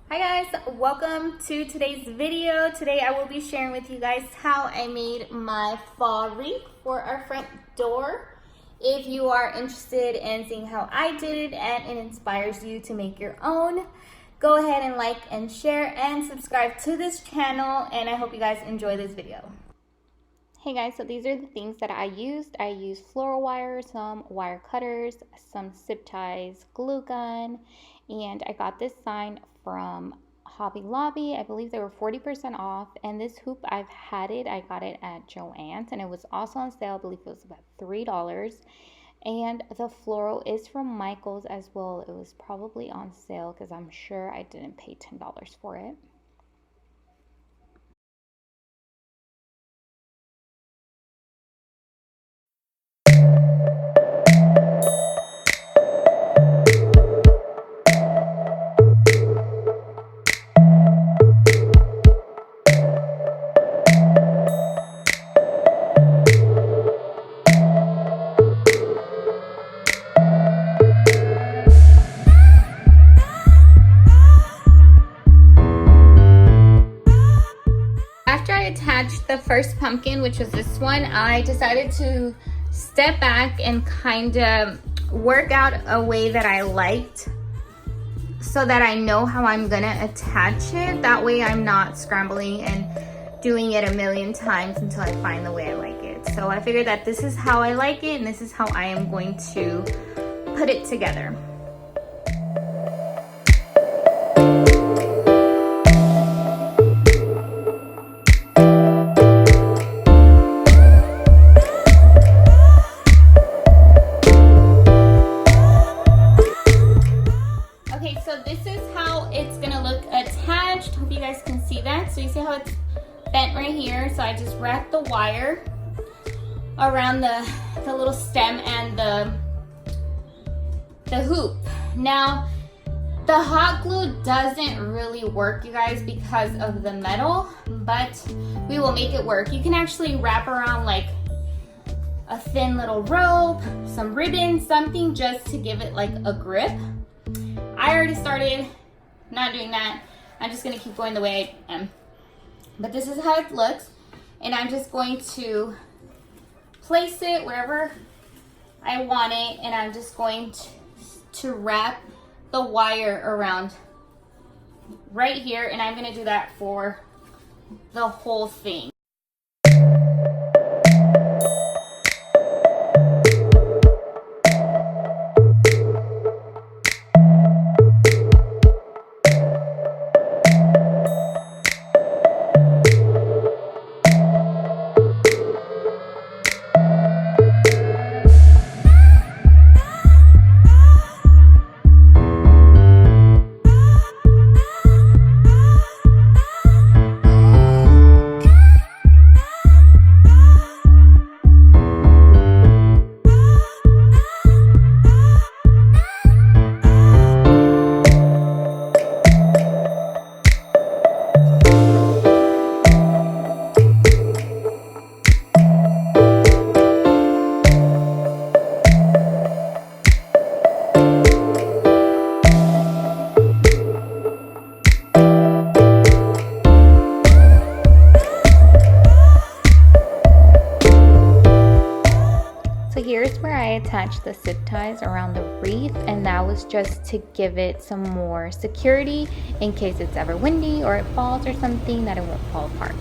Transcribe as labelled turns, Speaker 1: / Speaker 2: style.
Speaker 1: Hi guys, welcome to today's video. Today I will be sharing with you guys how I made my fall wreath for our front door. If you are interested in seeing how I did it and it inspires you to make your own, go ahead and like and share and subscribe to this channel, and I hope you guys enjoy this video. Hey guys, so these are the things that I used. I used floral wire, some wire cutters, some zip ties, glue gun, and I got this sign from Hobby Lobby. I believe they were 40% off, and this hoop, I've had it. I got it at Joann's, and it was also on sale. I believe it was about $3. And the floral is from Michael's as well. It was probably on sale because I'm sure I didn't pay $10 for it. After I attached the first pumpkin, which was this one, I decided to step back and kind of work out a way that I liked so that I know how I'm gonna attach it. That way I'm not scrambling and doing it a million times until I find the way I like it. So I figured that this is how I like it and this is how I am going to put it together. Okay, so this is how it's gonna look attached. Hope you guys can see that. So you see how it's bent right here. So I just wrapped the wire around the little stem and the hoop. Now, the hot glue doesn't really work, you guys, because of the metal, but we will make it work. You can actually wrap around like a thin little rope, some ribbon, something just to give it like a grip. I already started not doing that. I'm just gonna keep going the way I am. But this is how it looks. And I'm just going to place it wherever I want it. And I'm just going to wrap the wire around right here. And I'm gonna do that for the whole thing. So here's where I attached the zip ties around the wreath, and that was just to give it some more security in case it's ever windy or it falls or something, that it won't fall apart.